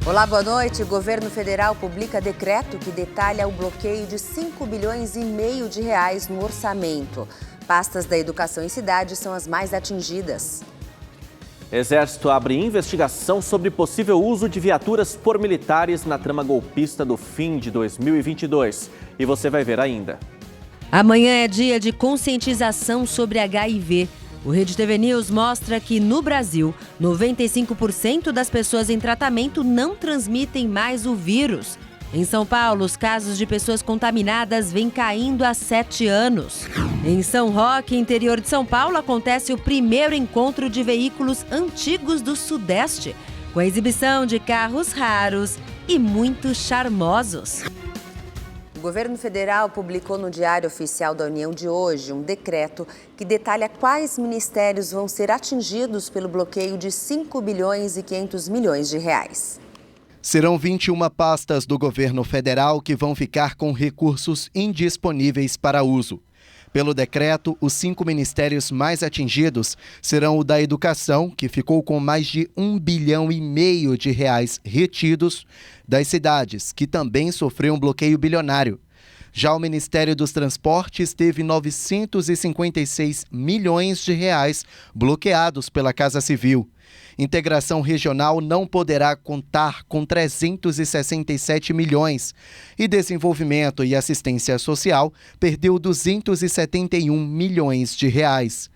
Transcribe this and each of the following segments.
Olá, boa noite. O governo federal publica decreto que detalha o bloqueio de 5 bilhões e meio de reais no orçamento. Pastas da educação e cidade são as mais atingidas. Exército abre investigação sobre possível uso de viaturas por militares na trama golpista do fim de 2022. E você vai ver ainda. Amanhã é dia de conscientização sobre HIV. O Rede TV News mostra que, no Brasil, 95% das pessoas em tratamento não transmitem mais o vírus. Em São Paulo, os casos de pessoas contaminadas vêm caindo há 7 anos. Em São Roque, interior de São Paulo, acontece o primeiro encontro de veículos antigos do Sudeste, com a exibição de carros raros e muito charmosos. O governo federal publicou no Diário Oficial da União de hoje um decreto que detalha quais ministérios vão ser atingidos pelo bloqueio de 5 bilhões e 500 milhões de reais. Serão 21 pastas do governo federal que vão ficar com recursos indisponíveis para uso. Pelo decreto, os 5 ministérios mais atingidos serão o da Educação, que ficou com mais de 1,5 bilhão de reais retidos, das cidades, que também sofreu um bloqueio bilionário. Já o Ministério dos Transportes teve 956 milhões de reais bloqueados pela Casa Civil. Integração Regional não poderá contar com 367 milhões. E Desenvolvimento e Assistência Social perdeu 271 milhões de reais.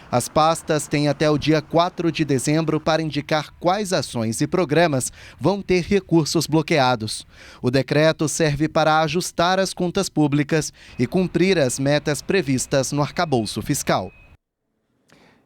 As pastas têm até o dia 4 de dezembro para indicar quais ações e programas vão ter recursos bloqueados. O decreto serve para ajustar as contas públicas e cumprir as metas previstas no arcabouço fiscal.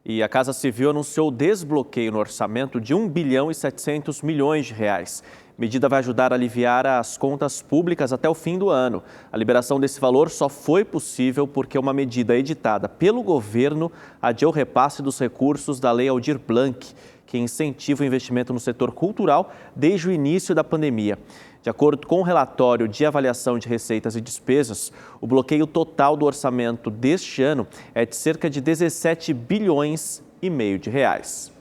E a Casa Civil anunciou o desbloqueio no orçamento de 1 bilhão e 700 milhões de reais. A medida vai ajudar a aliviar as contas públicas até o fim do ano. A liberação desse valor só foi possível porque uma medida editada pelo governo adiou o repasse dos recursos da Lei Aldir Blanc, que incentiva o investimento no setor cultural desde o início da pandemia. De acordo com o relatório de avaliação de receitas e despesas, o bloqueio total do orçamento deste ano é de cerca de 17 bilhões e meio de reais.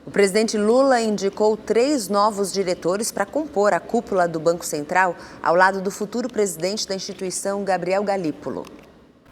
O presidente Lula indicou 3 novos diretores para compor a cúpula do Banco Central, ao lado do futuro presidente da instituição, Gabriel Galípolo.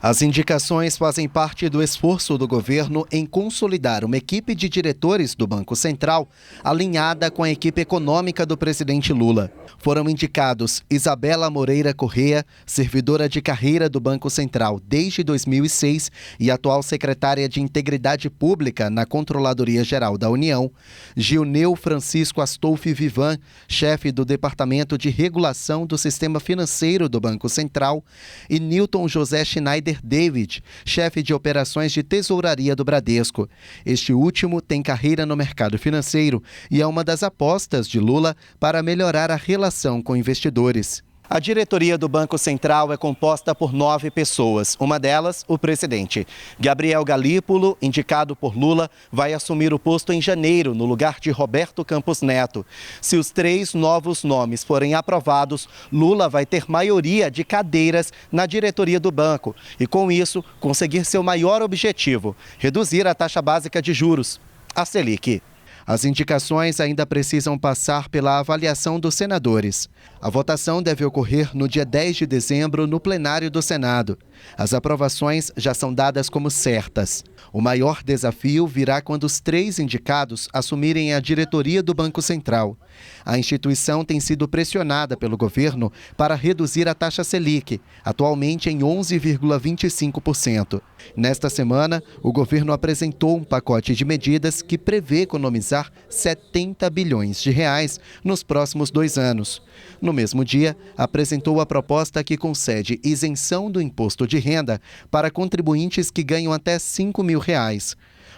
As indicações fazem parte do esforço do governo em consolidar uma equipe de diretores do Banco Central alinhada com a equipe econômica do presidente Lula. Foram indicados Isabela Moreira Corrêa, servidora de carreira do Banco Central desde 2006 e atual secretária de Integridade Pública na Controladoria Geral da União, Gilneu Francisco Astolfi Vivan, chefe do Departamento de Regulação do Sistema Financeiro do Banco Central, e Newton José Schneider David, chefe de operações de tesouraria do Bradesco. Este último tem carreira no mercado financeiro e é uma das apostas de Lula para melhorar a relação com investidores. A diretoria do Banco Central é composta por 9 pessoas, uma delas o presidente. Gabriel Galípolo, indicado por Lula, vai assumir o posto em janeiro, no lugar de Roberto Campos Neto. Se os 3 novos nomes forem aprovados, Lula vai ter maioria de cadeiras na diretoria do banco e, com isso, conseguir seu maior objetivo, reduzir a taxa básica de juros, a Selic. As indicações ainda precisam passar pela avaliação dos senadores. A votação deve ocorrer no dia 10 de dezembro no plenário do Senado. As aprovações já são dadas como certas. O maior desafio virá quando os 3 indicados assumirem a diretoria do Banco Central. A instituição tem sido pressionada pelo governo para reduzir a taxa Selic, atualmente em 11,25%. Nesta semana, o governo apresentou um pacote de medidas que prevê economizar 70 bilhões de reais nos próximos 2 anos. No mesmo dia, apresentou a proposta que concede isenção do imposto de renda para contribuintes que ganham até R$ 5 mil.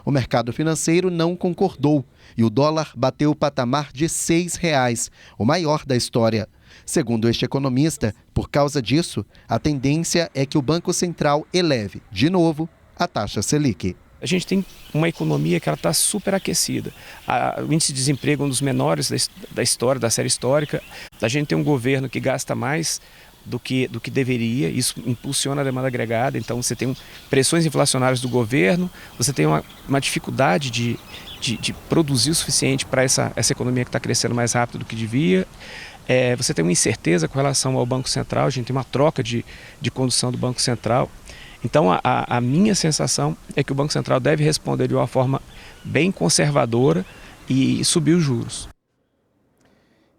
O mercado financeiro não concordou e o dólar bateu o patamar de R$ 6, o maior da história. Segundo este economista, por causa disso, a tendência é que o Banco Central eleve, de novo, a taxa Selic. A gente tem uma economia que está superaquecida. O índice de desemprego é um dos menores da história, da série histórica. A gente tem um governo que gasta mais do que deveria, isso impulsiona a demanda agregada, então você tem pressões inflacionárias do governo, você tem uma dificuldade de produzir o suficiente para essa economia que está crescendo mais rápido do que devia. Você tem uma incerteza com relação ao Banco Central, a gente tem uma troca de condução do Banco Central. Então a minha sensação é que o Banco Central deve responder de uma forma bem conservadora e subir os juros.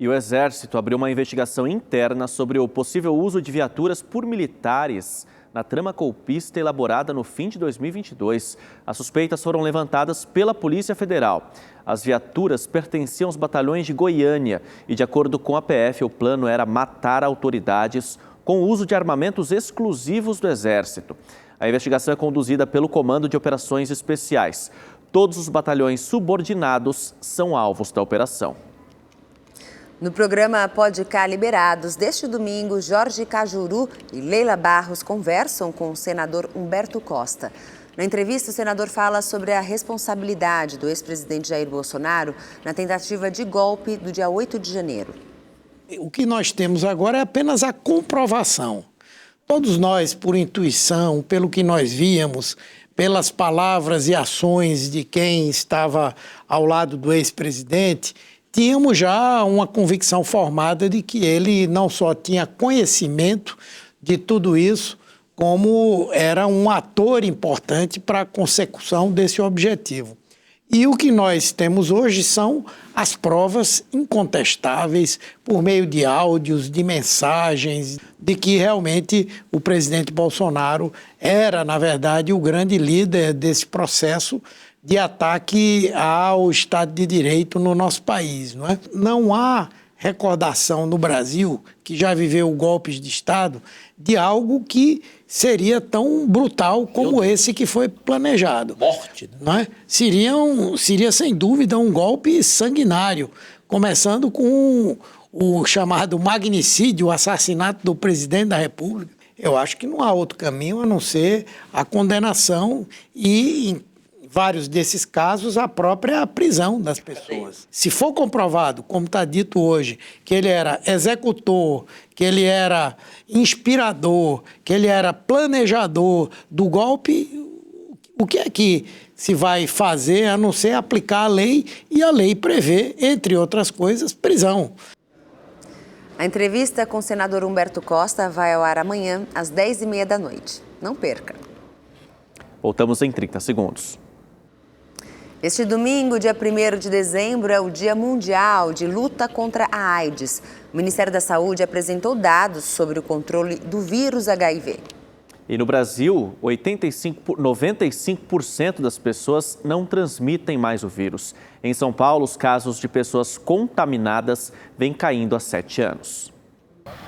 E o Exército abriu uma investigação interna sobre o possível uso de viaturas por militares na trama golpista elaborada no fim de 2022. As suspeitas foram levantadas pela Polícia Federal. As viaturas pertenciam aos batalhões de Goiânia e, de acordo com a PF, o plano era matar autoridades com o uso de armamentos exclusivos do Exército. A investigação é conduzida pelo Comando de Operações Especiais. Todos os batalhões subordinados são alvos da operação. No programa Pode Cá Liberados, deste domingo, Jorge Cajuru e Leila Barros conversam com o senador Humberto Costa. Na entrevista, o senador fala sobre a responsabilidade do ex-presidente Jair Bolsonaro na tentativa de golpe do dia 8 de janeiro. O que nós temos agora é apenas a comprovação. Todos nós, por intuição, pelo que nós víamos, pelas palavras e ações de quem estava ao lado do ex-presidente, tínhamos já uma convicção formada de que ele não só tinha conhecimento de tudo isso, como era um ator importante para a consecução desse objetivo. E o que nós temos hoje são as provas incontestáveis, por meio de áudios, de mensagens, de que realmente o presidente Bolsonaro era, na verdade, o grande líder desse processo de ataque ao Estado de Direito no nosso país. Não é? Não há recordação no Brasil, que já viveu golpes de Estado, de algo que seria tão brutal como esse que foi planejado. Morte. Não é? Seria, sem dúvida, um golpe sanguinário, começando com o chamado magnicídio, o assassinato do presidente da República. Eu acho que não há outro caminho a não ser a condenação e, em vários desses casos, a própria prisão das pessoas. Se for comprovado, como está dito hoje, que ele era executor, que ele era inspirador, que ele era planejador do golpe, o que é que se vai fazer a não ser aplicar a lei? E a lei prevê, entre outras coisas, prisão. A entrevista com o senador Humberto Costa vai ao ar amanhã, às 10h30 da noite. Não perca. Voltamos em 30 segundos. Este domingo, dia 1º de dezembro, é o Dia Mundial de Luta contra a AIDS. O Ministério da Saúde apresentou dados sobre o controle do vírus HIV. E no Brasil, 95% das pessoas não transmitem mais o vírus. Em São Paulo, os casos de pessoas contaminadas vêm caindo há 7 anos.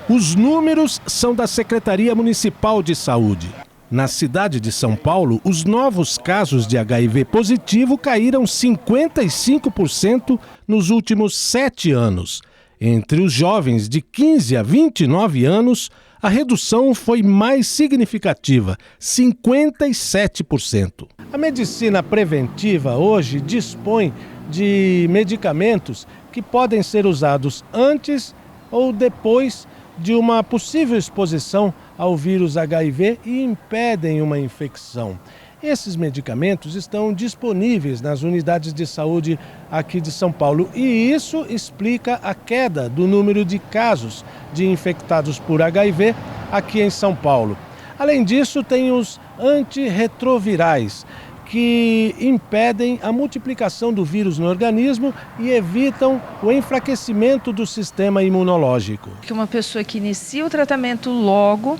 Os números são da Secretaria Municipal de Saúde. Na cidade de São Paulo, os novos casos de HIV positivo caíram 55% nos últimos 7 anos. Entre os jovens de 15 a 29 anos, a redução foi mais significativa, 57%. A medicina preventiva hoje dispõe de medicamentos que podem ser usados antes ou depois de uma possível exposição ao vírus HIV e impedem uma infecção. Esses medicamentos estão disponíveis nas unidades de saúde aqui de São Paulo e isso explica a queda do número de casos de infectados por HIV aqui em São Paulo. Além disso, tem os antirretrovirais, que impedem a multiplicação do vírus no organismo e evitam o enfraquecimento do sistema imunológico. Que uma pessoa que inicia o tratamento logo,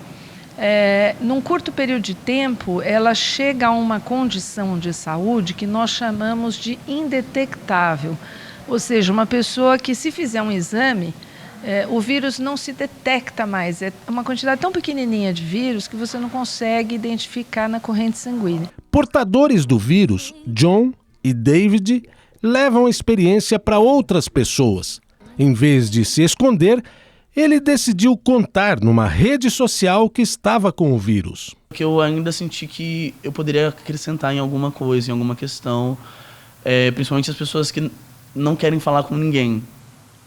num curto período de tempo, ela chega a uma condição de saúde que nós chamamos de indetectável. Ou seja, uma pessoa que, se fizer um exame, o vírus não se detecta mais. É uma quantidade tão pequenininha de vírus que você não consegue identificar na corrente sanguínea. Portadores do vírus, John e David, levam a experiência para outras pessoas. Em vez de se esconder, ele decidiu contar numa rede social que estava com o vírus. Que eu ainda senti que eu poderia acrescentar em alguma coisa, em alguma questão, principalmente as pessoas que não querem falar com ninguém,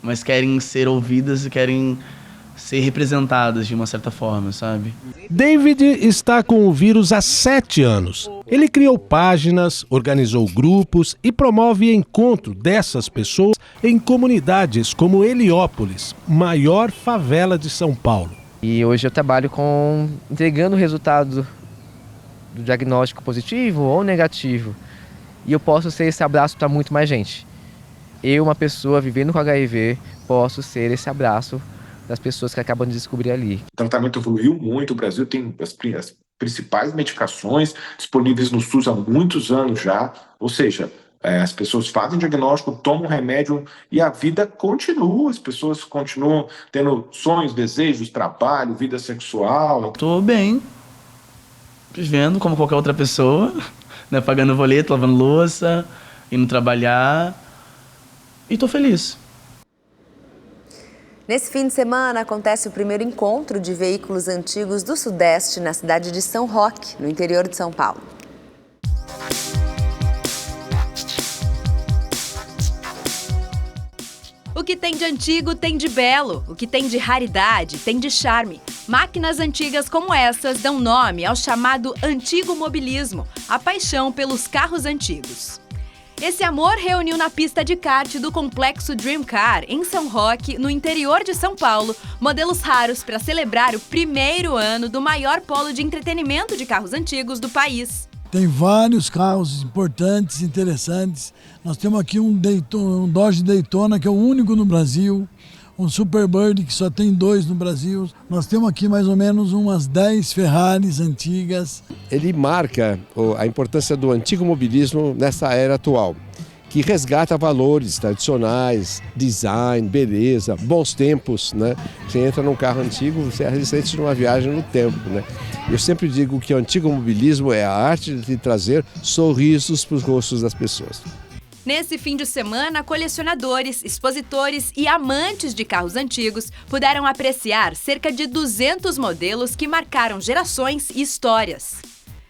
mas querem ser ouvidas e querem ser representadas de uma certa forma, sabe? David está com o vírus há 7 anos. Ele criou páginas, organizou grupos e promove encontro dessas pessoas em comunidades como Heliópolis, maior favela de São Paulo. E hoje eu trabalho entregando o resultado do diagnóstico positivo ou negativo. E eu posso ser esse abraço para muito mais gente. Eu, uma pessoa vivendo com HIV, posso ser esse abraço das pessoas que acabam de descobrir ali. O tratamento evoluiu muito, o Brasil tem as principais medicações disponíveis no SUS há muitos anos já, ou seja, as pessoas fazem diagnóstico, tomam remédio e a vida continua, as pessoas continuam tendo sonhos, desejos, trabalho, vida sexual. Tô bem, vivendo como qualquer outra pessoa, né, pagando boleto, lavando louça, indo trabalhar e tô feliz. Nesse fim de semana acontece o primeiro encontro de veículos antigos do Sudeste na cidade de São Roque, no interior de São Paulo. O que tem de antigo tem de belo, o que tem de raridade tem de charme. Máquinas antigas como essas dão nome ao chamado antigo mobilismo, a paixão pelos carros antigos. Esse amor reuniu na pista de kart do Complexo Dream Car, em São Roque, no interior de São Paulo, modelos raros para celebrar o primeiro ano do maior polo de entretenimento de carros antigos do país. Tem vários carros importantes, interessantes. Nós temos aqui um Dodge Daytona, que é o único no Brasil, um Superbird, que só tem 2 no Brasil. Nós temos aqui mais ou menos umas 10 Ferraris antigas. Ele marca a importância do antigo mobilismo nessa era atual, que resgata valores tradicionais, design, beleza, bons tempos, né? Você entra num carro antigo, você sente numa viagem no tempo, né? Eu sempre digo que o antigo mobilismo é a arte de trazer sorrisos para os rostos das pessoas. Nesse fim de semana, colecionadores, expositores e amantes de carros antigos puderam apreciar cerca de 200 modelos que marcaram gerações e histórias.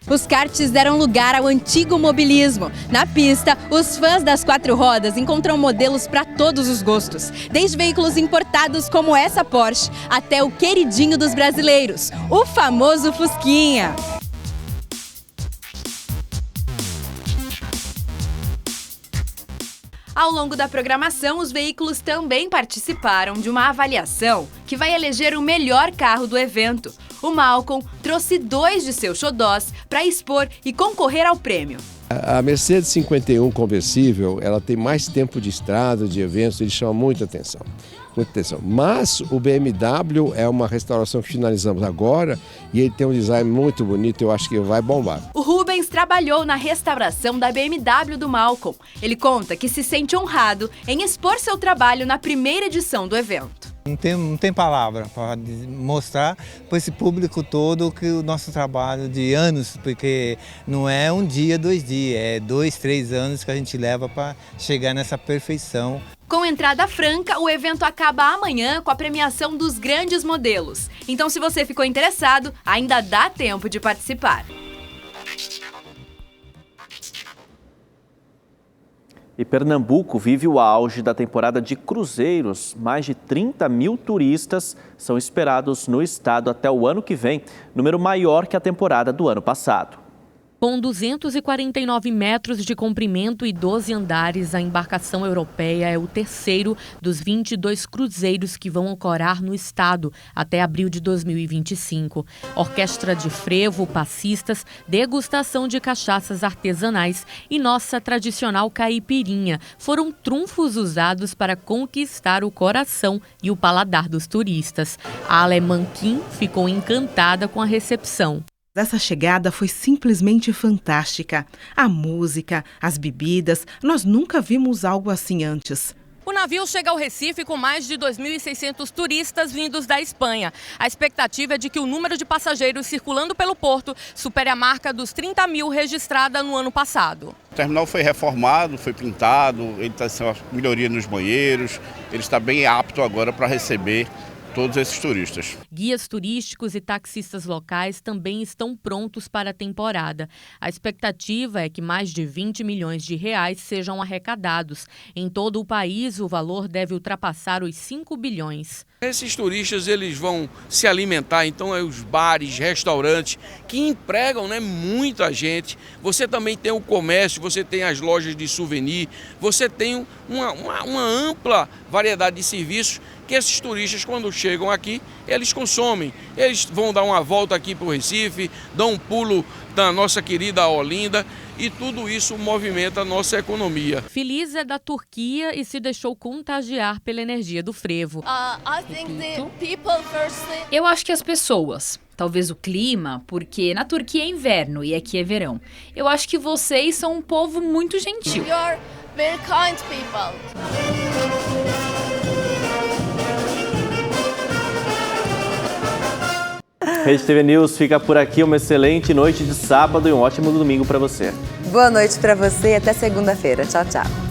Os karts deram lugar ao antigo mobilismo. Na pista, os fãs das 4 rodas encontram modelos para todos os gostos, desde veículos importados como essa Porsche, até o queridinho dos brasileiros, o famoso Fusquinha. Ao longo da programação, os veículos também participaram de uma avaliação que vai eleger o melhor carro do evento. O Malcolm trouxe 2 de seus xodós para expor e concorrer ao prêmio. A Mercedes 51 conversível, ela tem mais tempo de estrada, de eventos, ele chama muita atenção. Muita atenção. Mas o BMW é uma restauração que finalizamos agora e ele tem um design muito bonito, eu acho que vai bombar. O Rubens trabalhou na restauração da BMW do Malcolm. Ele conta que se sente honrado em expor seu trabalho na primeira edição do evento. Não tem palavra para mostrar para esse público todo que o nosso trabalho de anos, porque não é um dia, 2 dias, é 2, 3 anos que a gente leva para chegar nessa perfeição. Com entrada franca, o evento acaba amanhã com a premiação dos grandes modelos. Então, se você ficou interessado, ainda dá tempo de participar. E Pernambuco vive o auge da temporada de cruzeiros. Mais de 30 mil turistas são esperados no estado até o ano que vem, número maior que a temporada do ano passado. Com 249 metros de comprimento e 12 andares, a embarcação europeia é o terceiro dos 22 cruzeiros que vão ancorar no estado até abril de 2025. Orquestra de frevo, passistas, degustação de cachaças artesanais e nossa tradicional caipirinha foram trunfos usados para conquistar o coração e o paladar dos turistas. A alemã Kim ficou encantada com a recepção. Essa chegada foi simplesmente fantástica. A música, as bebidas, nós nunca vimos algo assim antes. O navio chega ao Recife com mais de 2.600 turistas vindos da Espanha. A expectativa é de que o número de passageiros circulando pelo porto supere a marca dos 30 mil registrada no ano passado. O terminal foi reformado, foi pintado, ele está sendo uma melhoria nos banheiros, ele está bem apto agora para receber todos esses turistas. Guias turísticos e taxistas locais também estão prontos para a temporada. A expectativa é que mais de 20 milhões de reais sejam arrecadados. Em todo o país, o valor deve ultrapassar os 5 bilhões. Esses turistas eles vão se alimentar, então é os bares, restaurantes, que empregam, né, muita gente. Você também tem o comércio, você tem as lojas de souvenir, você tem uma ampla variedade de serviços que esses turistas, quando chegam aqui, eles consomem. Eles vão dar uma volta aqui para o Recife, dão um pulo da nossa querida Olinda, e tudo isso movimenta a nossa economia. Feliz é da Turquia e se deixou contagiar pela energia do frevo. Eu acho que as pessoas, talvez o clima, porque na Turquia é inverno e aqui é verão. Eu acho que vocês são um povo muito gentil. You're very kind people. Rede TV News fica por aqui. Uma excelente noite de sábado e um ótimo domingo para você. Boa noite para você e até segunda-feira. Tchau, tchau.